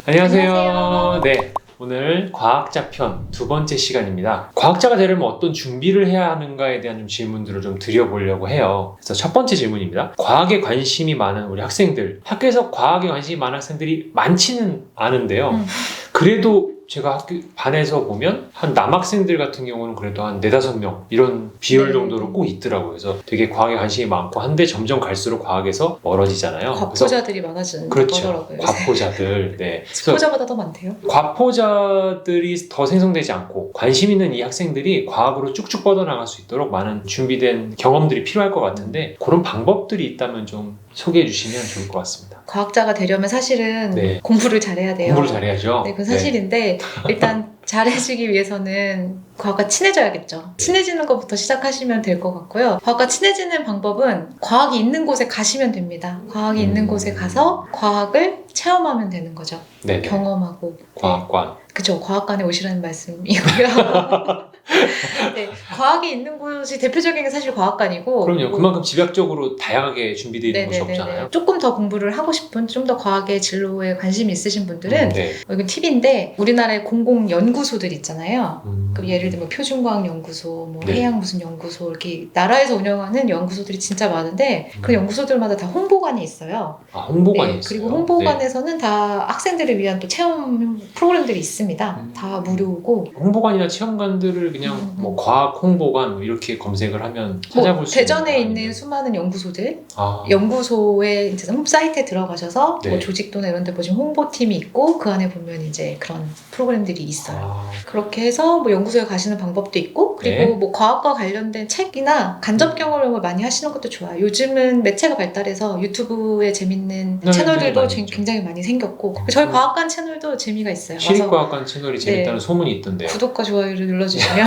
안녕하세요. 안녕하세요. 네, 오늘 과학자 편 두 번째 시간입니다. 과학자가 되려면 어떤 준비를 해야 하는가에 대한 좀 질문들을 좀 드려보려고 해요. 그래서 첫 번째 질문입니다. 과학에 관심이 많은 우리 학생들, 학교에서 과학에 관심이 많은 학생들이 많지는 않은데요. 그래도 제가 학교 반에서 보면 한 남학생들 같은 경우는 그래도 한 4-5명 이런 비율 네. 정도로 꼭 있더라고요. 그래서 되게 과학에 관심이 많고 한데 점점 갈수록 과학에서 멀어지잖아요. 과포자들이 많아지는 그렇죠. 거더라고요. 과포자들. 네. 그래서 스포자보다 더 많대요. 과포자들이 더 생성되지 않고 관심 있는 이 학생들이 과학으로 쭉쭉 뻗어나갈 수 있도록 많은 준비된 경험들이 필요할 것 같은데 그런 방법들이 있다면 좀 소개해 주시면 좋을 것 같습니다. 과학자가 되려면 사실은 네. 공부를 잘해야 돼요. 공부를 잘해야죠. 네, 그건 사실인데 일단 잘해지기 위해서는 과학과 친해져야겠죠. 친해지는 것부터 시작하시면 될 것 같고요. 과학과 친해지는 방법은 과학이 있는 곳에 가시면 됩니다. 과학이 있는 곳에 가서 과학을 체험하면 되는 거죠. 네. 경험하고. 과학관. 그쵸. 과학관에 오시라는 말씀이고요. 네, 과학이 있는 곳이 대표적인 게 사실 과학관이고. 그럼요. 그만큼 집약적으로 다양하게 준비되어 있는 곳이 네네네네. 없잖아요. 조금 더 공부를 하고 싶은, 좀 더 과학의 진로에 관심이 있으신 분들은 네. 이건 팁인데 우리나라의 공공 연구소들 있잖아요. 그럼 예를 들면 표준과학연구소, 뭐 네. 해양 무슨 연구소 이렇게 나라에서 운영하는 연구소들이 진짜 많은데 그 연구소들마다 다 홍보관이 있어요. 아, 홍보관이 네, 있어요. 그리고 홍보관에서는 다 학생들을 위한 또 체험 프로그램들이 있습니다. 다 무료고. 홍보관이나 체험관들을 그냥 뭐 과학 홍보관 뭐 이렇게 검색을 하면 찾아볼 수 대전에 있는 있는 수많은 연구소들, 아. 연구소의 이제 홈사이트에 들어가셔서 네. 뭐 조직도나 이런 데 보시면 홍보팀이 있고 그 안에 보면 이제 그런 프로그램들이 있어요. 아. 그렇게 해서 뭐 연구소에 가시는 방법도 있고 그리고 네. 뭐 과학과 관련된 책이나 간접 경험을 많이 하시는 것도 좋아요. 요즘은 매체가 발달해서 유튜브에 재밌는 채널들도 많이 있죠. 굉장히 많이 생겼고 저희 과학관 채널도 재미가 있어요. 와서 시립과학관 채널이 재밌다는 네. 소문이 있던데요. 구독과 좋아요를 눌러주시면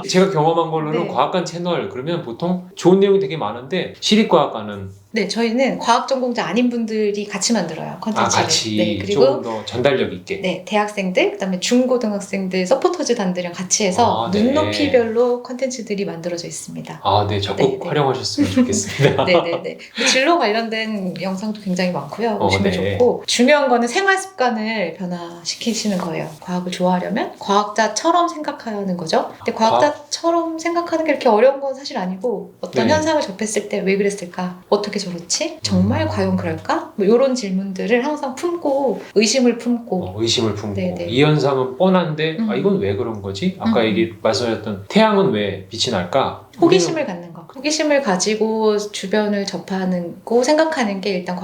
제가 경험한 걸로는 네. 과학관 채널 그러면 보통 좋은 내용이 되게 많은데 시립과학관은 네, 저희는 과학 전공자 아닌 분들이 같이 만들어요. 컨텐츠를. 같이 네, 그리고 조금 더 전달력 있게. 네, 대학생들, 그다음에 중고등학생들 서포터즈 단들이랑 같이 해서 네. 눈높이별로 컨텐츠들이 만들어져 있습니다. 아, 네, 적극 네. 활용하셨으면 좋겠습니다. 네네네. 진로 관련된 영상도 굉장히 많고요. 보시면 네. 좋고 중요한 거는 생활 습관을 변화시키시는 거예요. 과학을 좋아하려면 과학자처럼 생각하는 거죠. 근데 과학자처럼 생각하는 게 이렇게 어려운 건 사실 아니고 어떤 네. 현상을 접했을 때 왜 그랬을까? 어떻게 저렇지? 정말 과연 그럴까? 뭐 이런 질문들을 항상 품고 의심을 품고 의심을 품고 네네. 이 현상은 뻔한데 이건 왜 그런 거지? 아까 말씀하셨던 태양은 왜 빛이 날까? 호기심을 갖는 거. 호기심을 가지고 주변을 접하고 생각하는 게 일단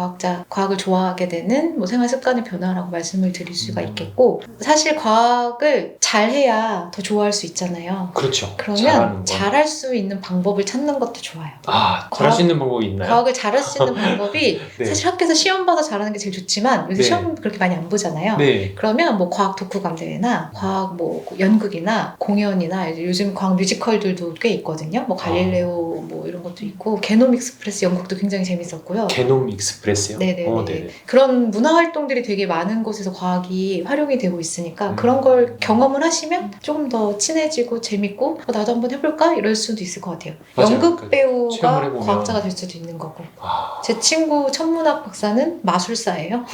과학을 좋아하게 되는 뭐 생활 습관의 변화라고 말씀을 드릴 수가 있겠고 사실 과학을 잘해야 더 좋아할 수 있잖아요. 그렇죠. 그러면 잘할 수 있는 방법을 찾는 것도 좋아요. 아, 잘할 수 있는 방법이 있나요? 과학을 잘할 수 있는 방법이 네. 사실 학교에서 시험 봐서 잘하는 게 제일 좋지만 요새 네. 시험 그렇게 많이 안 보잖아요. 네. 그러면 뭐 과학 독후감 대회나 과학 뭐 연극이나 공연이나 요즘 과학 뮤지컬들도 꽤 있거든요. 뭐 갈릴레오 뭐 이런 것도 있고 게놈 익스프레스 연극도 굉장히 재밌었고요. 게놈 익스프레스요? 네네. 네네. 그런 문화 활동들이 되게 많은 곳에서 과학이 활용이 되고 있으니까 그런 걸 경험을 하시면 조금 더 친해지고 재밌고 나도 한번 해볼까 이럴 수도 있을 것 같아요. 맞아요. 연극 배우가 체험을 해보면. 과학자가 될 수도 있는 거고. 아. 제 친구 천문학 박사는 마술사예요.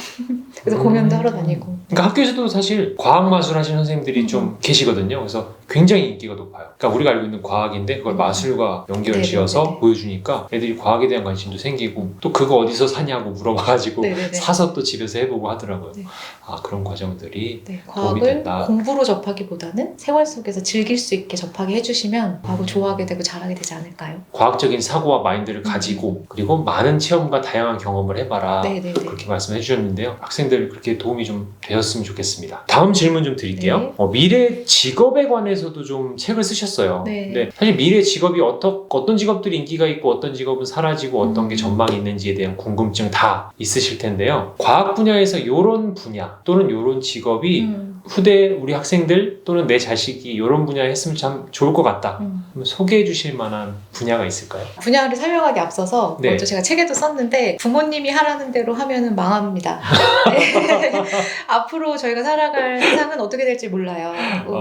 그래서 공연도 하러 다니고. 그러니까 학교에서도 사실 과학 마술 하시는 선생님들이 좀 계시거든요. 그래서 굉장히 인기가 높아요. 그러니까 우리가 알고 있는 과학인데 그걸 마술과 연결 지어서 네네네네. 보여주니까 애들이 과학에 대한 관심도 생기고 또 그거 어디서 사냐고 물어봐가지고 네네네. 사서 또 집에서 해보고 하더라고요. 네. 아, 그런 과정들이 도움이 과학을 된다. 공부로 접하기보다는 생활 속에서 즐길 수 있게 접하게 해주시면 과학을 좋아하게 되고 잘하게 되지 않을까요? 과학적인 사고와 마인드를 가지고 그리고 많은 체험과 다양한 경험을 해봐라. 네네네. 그렇게 말씀해 주셨는데요. 학생들 그렇게 도움이 좀 되었으면 좋겠습니다. 다음 질문 좀 드릴게요. 네. 미래 직업에 관해서도 좀 책을 쓰셨어요. 네. 근데 사실 미래 직업이 어떤 직업들이 인기가 있고 어떤 직업은 사라지고 어떤 게 전망이 있는지에 대한 궁금증 다 있으실 텐데요. 과학 분야에서 이런 분야 또는 이런 직업이 후대 우리 학생들 또는 내 자식이 이런 분야에 했으면 참 좋을 것 같다. 한번 소개해 주실 만한 분야가 있을까요? 분야를 설명하기 앞서서 네. 먼저 제가 책에도 썼는데 부모님이 하라는 대로 하면은 망합니다. 네. 앞으로 저희가 살아갈 세상은 어떻게 될지 몰라요.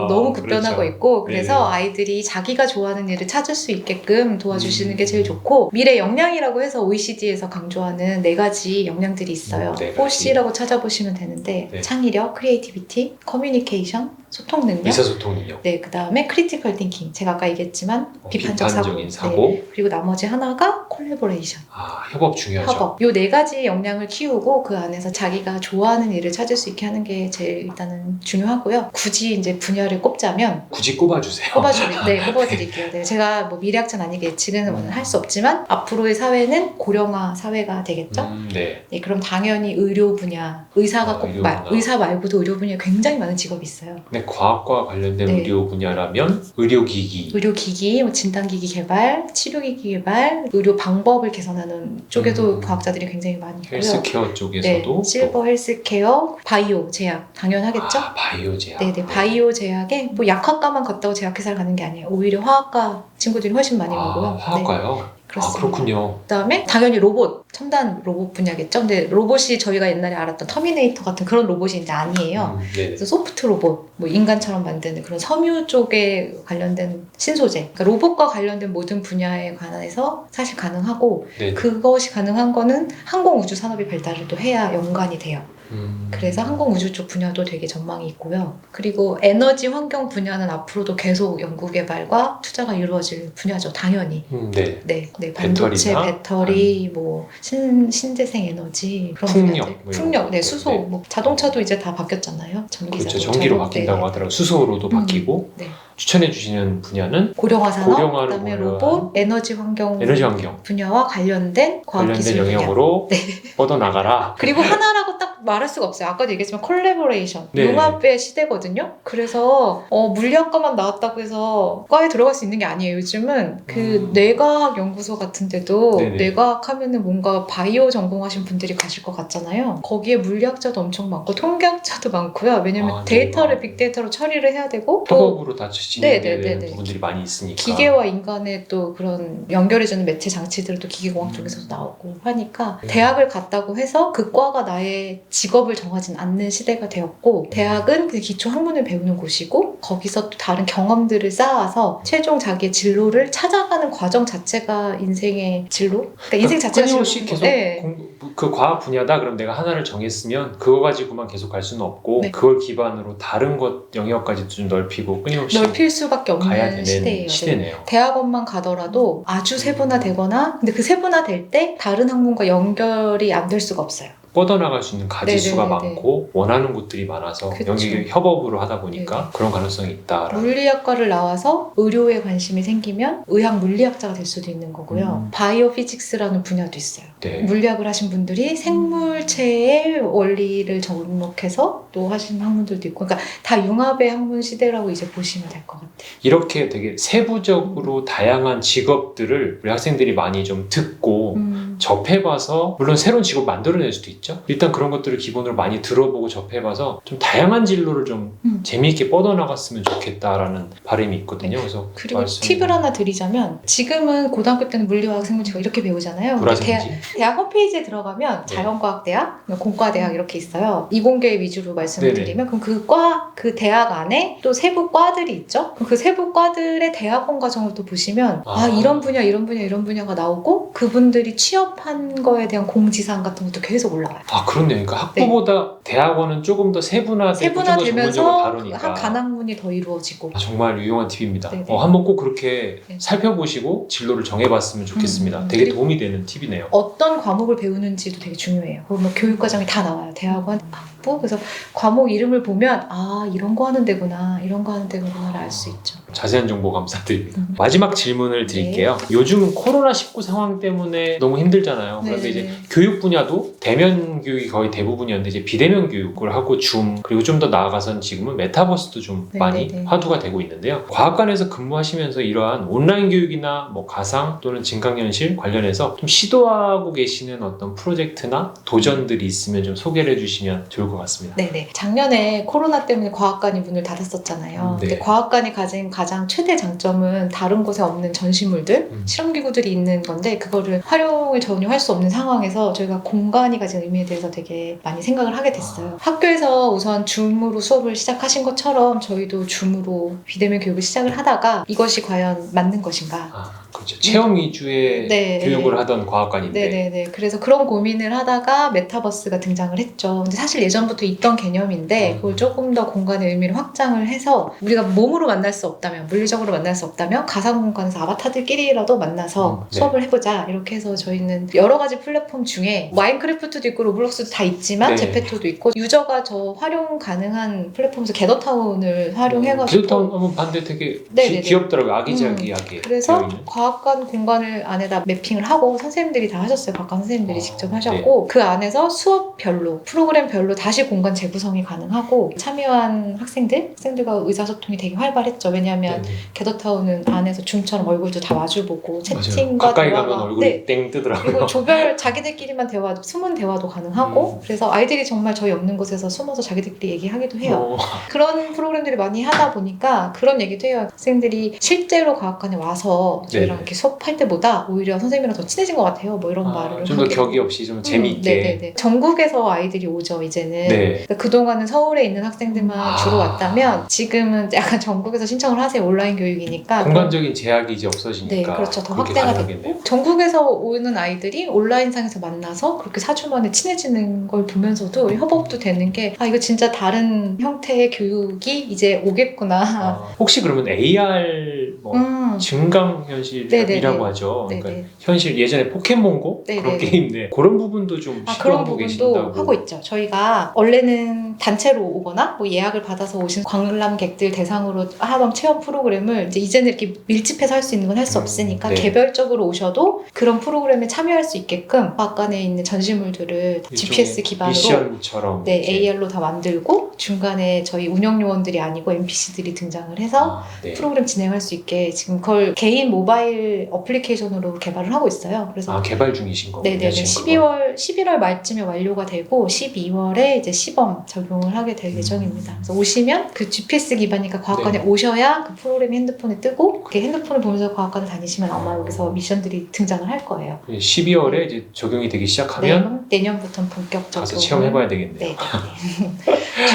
너무 급변하고 그렇죠. 있고 그래서 네네. 아이들이 자기가 좋아하는 일을 찾을 수 있게끔 도와주시는 게 제일 좋고 미래 역량이라고 해서 OECD에서 강조하는 4가지 역량들이 있어요. 4가지. 4C라고 찾아보시면 되는데 네. 창의력, 크리에이티비티, 커뮤니케이션, 소통 능력 의사소통 능력. 네, 그 다음에 크리티컬 띵킹. 제가 아까 얘기했지만 비판적 비판적인 사고. 사고. 네. 그리고 나머지 하나가 콜래보레이션. 협업 중요하죠. 협업. 요 4가지 역량을 키우고 그 안에서 자기가 좋아하는 일을 찾을 수 있게 하는 게 제일 일단은 중요하고요. 굳이 이제 분야를 꼽자면 굳이 꼽아주세요. 꼽아드릴게요. 네, 제가 뭐 미래학자는 아니게 예측은 할 수 없지만 앞으로의 사회는 고령화 사회가 되겠죠. 네. 네, 그럼 당연히 의료 분야, 의사가 꼭 의료 분야. 의사 말고도 의료 분야에 굉장히 많은 직업이 있어요. 네, 과학과 관련된 네. 의료 분야라면 의료기기. 의료기기, 뭐 진단기기 개발, 치료기기 개발, 의료 방법을 개선하는 쪽에도 과학자들이 굉장히 많이 있고요. 헬스케어 네, 쪽에서도 실버 헬스케어, 바이오 제약 당연하겠죠? 바이오 제약. 네네, 바이오 제약에 뭐 약학과만 갔다고 제약회사를 가는 게 아니에요. 오히려 화학과 친구들이 훨씬 많이 오고요. 화학과요? 네, 그렇습니다. 그렇군요. 그다음에 당연히 로봇, 첨단 로봇 분야겠죠. 근데 로봇이 저희가 옛날에 알았던 터미네이터 같은 그런 로봇이 이제 아니에요. 네. 그래서 소프트 로봇, 뭐 인간처럼 만드는 그런 섬유 쪽에 관련된 신소재, 그러니까 로봇과 관련된 모든 분야에 관해서 사실 가능하고 네. 그것이 가능한 거는 항공우주 산업이 발달을 또 해야 연관이 돼요. 그래서 항공우주 쪽 분야도 되게 전망이 있고요. 그리고 에너지 환경 분야는 앞으로도 계속 연구개발과 투자가 이루어질 분야죠. 당연히. 네, 반도체, 배터리, 뭐 신재생 에너지 그런 풍력, 분야들. 뭐 풍력, 이런 수소, 네. 뭐 자동차도 이제 다 바뀌었잖아요. 전기 그렇죠. 자동차로. 전기로 바뀐다고 네네. 하더라고요. 수소로도 바뀌고. 네. 추천해 주시는 분야는 고령화 산업, 고령화를 그다음에 고려한 로봇, 에너지 환경 분야와 관련된 과학기술 분야. 영역으로 뻗어나가라. 그리고 하나라고 딱 말할 수가 없어요. 아까도 얘기했지만 콜래보레이션, 네. 융합의 시대거든요. 그래서 물리학과만 나왔다고 해서 과에 들어갈 수 있는 게 아니에요. 요즘은 그 뇌과학 연구소 같은 데도 네네. 뇌과학 하면은 뭔가 바이오 전공하신 분들이 가실 것 같잖아요. 거기에 물리학자도 엄청 많고 통계학자도 많고요. 왜냐면 데이터를 빅데이터로 처리를 해야 되고 또 협업으로 다 진행되는 네네네네. 부분들이 많이 있으니까. 기계와 인간의 또 그런 연결해주는 매체 장치들은 또 기계공학 쪽에서도 나오고 하니까 대학을 갔다고 해서 그 과가 나의 직업을 정하진 않는 시대가 되었고 대학은 그 기초 학문을 배우는 곳이고 거기서 또 다른 경험들을 쌓아서 최종 자기의 진로를 찾아가는 과정 자체가 인생의 진로? 그러니까 인생 자체가 끊임없이 진로인 계속 네. 그 과학 분야다 그럼 내가 하나를 정했으면 그거 가지고만 계속 갈 수는 없고 네. 그걸 기반으로 다른 것 영역까지 좀 넓히고 끊임없이 넓힐 수밖에 가야 없는 되는 시대예요. 시대네요. 대학원만 가더라도 아주 세분화되거나 근데 그 세분화될 때 다른 학문과 연결이 안 될 수가 없어요. 뻗어나갈 수 있는 가지수가 네네네네. 많고 원하는 곳들이 많아서 그쵸. 여기 협업으로 하다 보니까 그런 가능성이 있다라는. 물리학과를 나와서 의료에 관심이 생기면 의학 물리학자가 될 수도 있는 거고요. 바이오 피직스라는 분야도 있어요. 네. 물리학을 하신 분들이 생물체의 원리를 접목해서 또 하시는 학문들도 있고 그러니까 다 융합의 학문 시대라고 이제 보시면 될 것 같아요. 이렇게 되게 세부적으로 다양한 직업들을 우리 학생들이 많이 좀 듣고 접해봐서 물론 새로운 직업 만들어낼 수도 있죠. 일단 그런 것들을 기본으로 많이 들어보고 접해봐서 좀 다양한 진로를 좀 재미있게 뻗어나갔으면 좋겠다라는 바람이 있거든요. 그래서 그리고 팁을 하나 드리자면 지금은 고등학교 때는 물리화학 생물체가 이렇게 배우잖아요. 대학 홈페이지에 들어가면 자연과학대학, 공과대학 이렇게 있어요. 이공계 위주로 말씀을 드리면 그럼 그 대학 안에 또 세부 과들이 있죠. 그럼 그 세부 과들의 대학원 과정을 또 보시면 이런 분야가 나오고 그분들이 취업한 거에 대한 공지사항 같은 것도 계속 올라와요. 그렇네요. 그러니까 학부보다 대학원은 조금 더 세분화되면서 다루니까 한 간학문이 더 이루어지고 정말 유용한 팁입니다. 한번 꼭 그렇게 살펴보시고 진로를 정해봤으면 좋겠습니다. 되게 도움이 되는 팁이네요. 어떤 과목을 배우는지도 되게 중요해요. 뭐 교육과정이 다 나와요. 대학원, 학부. 그래서 과목 이름을 보면 이런 거 하는 데구나, 이런 거 하는 데구나를 알 수 있죠. 자세한 정보 감사드립니다. 마지막 질문을 드릴게요. 요즘 코로나19 상황 때문에 너무 힘들잖아요. 그런데 이제 교육 분야도 대면 교육이 거의 대부분이었는데 이제 비대면 교육을 하고 그리고 좀 더 나아가서는 지금은 메타버스도 좀 많이 화두가 되고 있는데요. 과학관에서 근무하시면서 이러한 온라인 교육이나 뭐 가상 또는 증강현실 관련해서 좀 시도하고 계시는 어떤 프로젝트나 도전들이 있으면 좀 소개를 해주시면 좋을 것 같습니다. 네네. 작년에 코로나 때문에 과학관이 문을 닫았었잖아요. 근데 과학관이 가진 가장 최대 장점은 다른 곳에 없는 전시물들, 실험기구들이 있는 건데 그거를 활용해 전혀 할 수 없는 상황에서 저희가 공간이 가진 의미에 대해서 되게 많이 생각을 하게 됐어요. 학교에서 우선 줌으로 수업을 시작하신 것처럼 저희도 줌으로 비대면 교육을 시작을 하다가 이것이 과연 맞는 것인가. 그렇죠. 체험 위주의 네. 교육을 하던 과학관인데. 네네네. 그래서 그런 고민을 하다가 메타버스가 등장을 했죠. 근데 사실 예전부터 있던 개념인데 그걸 조금 더 공간의 의미를 확장을 해서 우리가 몸으로 만날 수 없다면, 물리적으로 만날 수 없다면 가상 공간에서 아바타들끼리라도 만나서 네. 수업을 해보자. 이렇게 해서 저희는 여러 가지 플랫폼 중에 마인크래프트도 있고 로블록스도 다 있지만 네. 제페토도 있고 유저가 저 활용 가능한 플랫폼에서 게더타운을 활용해가지고 게더타운 한번 봤는데 되게 네네네. 귀엽더라고요. 아기자기하게. 그래서 되어 있는. 과학관 공간을 안에다 매핑을 하고 선생님들이 다 하셨어요. 과학관 선생님들이 직접 하셨고 네. 그 안에서 수업별로 프로그램별로 다시 공간 재구성이 가능하고 참여한 학생들과 의사소통이 되게 활발했죠. 왜냐하면 네네. 게더타운은 안에서 줌처럼 얼굴도 다 마주보고 맞아요. 채팅과 가까이 대화가 가면 얼굴이 네. 땡 뜨더라고요. 그리고 조별 자기들끼리만 대화, 숨은 대화도 가능하고 그래서 아이들이 정말 저희 없는 곳에서 숨어서 자기들끼리 얘기하기도 해요. 그런 프로그램들이 많이 하다 보니까 그런 얘기도 해요. 학생들이 실제로 과학관에 와서 저희랑 네네. 이렇게 수업할 때보다 오히려 선생님이랑 더 친해진 것 같아요. 뭐 이런 말을 좀 더 하게 격이 없이 좀 재미있게. 네네네. 전국에서 아이들이 오죠 이제는. 네. 그러니까 그동안은 서울에 있는 학생들만 주로 왔다면 지금은 약간 전국에서 신청을 하세요. 온라인 교육이니까. 공간적인 제약이 이제 없어지니까. 네, 그렇죠. 더 그게 확대가 가능하겠네요. 됐고 전국에서 오는 아이들이 온라인상에서 만나서 그렇게 4주 만에 친해지는 걸 보면서도 협업도 되는 게 이거 진짜 다른 형태의 교육이 이제 오겠구나. 혹시 그러면 AR 뭐 증강현실이라고 네네네. 하죠. 그러니까 네네. 현실 예전에 포켓몬고 그런 네네네. 게임인데 그런 부분도 좀 그런 시도하고 부분도 계신다고. 하고 있죠. 저희가 원래는 단체로 오거나 뭐 예약을 받아서 오신 관람객들 대상으로 하던 체험 프로그램을 이제는 이렇게 밀집해서 할 수 있는 건 할 수 없으니까 네. 개별적으로 오셔도 그런 프로그램에 참여할 수 있게끔 과학관에 있는 전시물들을 GPS 기반으로 미션처럼 네, 이렇게. AR로 다 만들고 중간에 저희 운영 요원들이 아니고 NPC들이 등장을 해서 네. 프로그램 진행할 수 있게 지금 그걸 개인 모바일 어플리케이션으로 개발을 하고 있어요. 그래서 개발 중이신 거군요. 네네네. 지금 그건. 11월 말쯤에 완료가 되고 12월에 이제 시범 적용을 하게 될 예정입니다. 그래서 오시면 그 GPS 기반이니까 과학관에 네. 오셔야 그 프로그램이 핸드폰에 뜨고 그렇게 핸드폰을 보면서 과학관을 다니시면 아마 여기서 미션들이 등장을 할 거예요. 12월에 이제 적용이 되기 시작하면 내년부터는 본격적으로 가서 체험해봐야 되겠네요. 네.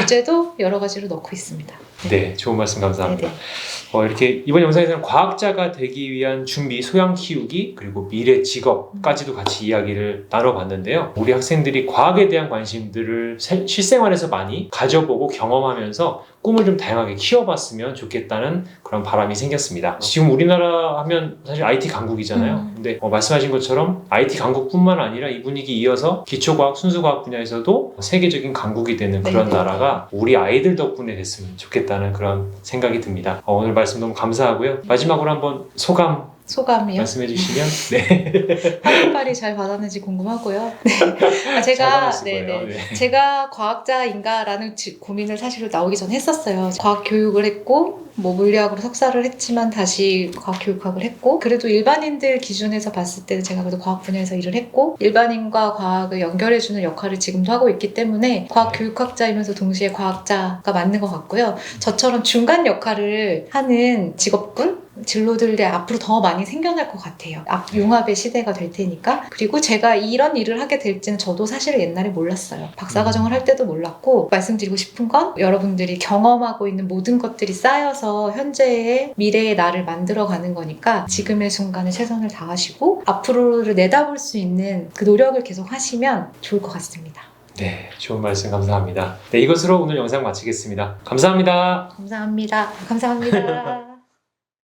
주제도 여러 가지로 넣고 있습니다. 네, 좋은 말씀 감사합니다. 네네. 이렇게 이번 영상에서는 과학자가 되기 위한 준비, 소양 키우기, 그리고 미래 직업까지도 같이 이야기를 나눠봤는데요. 우리 학생들이 과학에 대한 관심들을 실생활에서 많이 가져보고 경험하면서 꿈을 좀 다양하게 키워봤으면 좋겠다는 그런 바람이 생겼습니다. 지금 우리나라 하면 사실 IT 강국이잖아요. 근데 말씀하신 것처럼 IT 강국뿐만 아니라 이 분위기 이어서 기초과학, 순수과학 분야에서도 세계적인 강국이 되는 그런 네네. 나라가 우리 아이들 덕분에 됐으면 좋겠다는 그런 생각이 듭니다. 오늘 말씀 너무 감사하고요. 마지막으로 한번 소감이요? 말씀해 주시면 네. 학위빨이 잘 받았는지 궁금하고요. 네. 잘 받았을 거예요. 네. 제가 과학자인가라는 고민을 사실 나오기 전에 했었어요. 과학 교육을 했고 뭐 물리학으로 석사를 했지만 다시 과학 교육학을 했고 그래도 일반인들 기준에서 봤을 때는 제가 그래도 과학 분야에서 일을 했고 일반인과 과학을 연결해주는 역할을 지금도 하고 있기 때문에 과학 교육학자이면서 동시에 과학자가 맞는 것 같고요. 저처럼 중간 역할을 하는 직업군 진로들이 앞으로 더 많이 생겨날 것 같아요. 융합의 시대가 될 테니까. 그리고 제가 이런 일을 하게 될지는 저도 사실 옛날에 몰랐어요. 박사과정을 할 때도 몰랐고 말씀드리고 싶은 건 여러분들이 경험하고 있는 모든 것들이 쌓여서 현재의 미래의 나를 만들어가는 거니까 지금의 순간에 최선을 다하시고 앞으로를 내다볼 수 있는 그 노력을 계속 하시면 좋을 것 같습니다. 네, 좋은 말씀 감사합니다. 네, 이것으로 오늘 영상 마치겠습니다. 감사합니다. 감사합니다.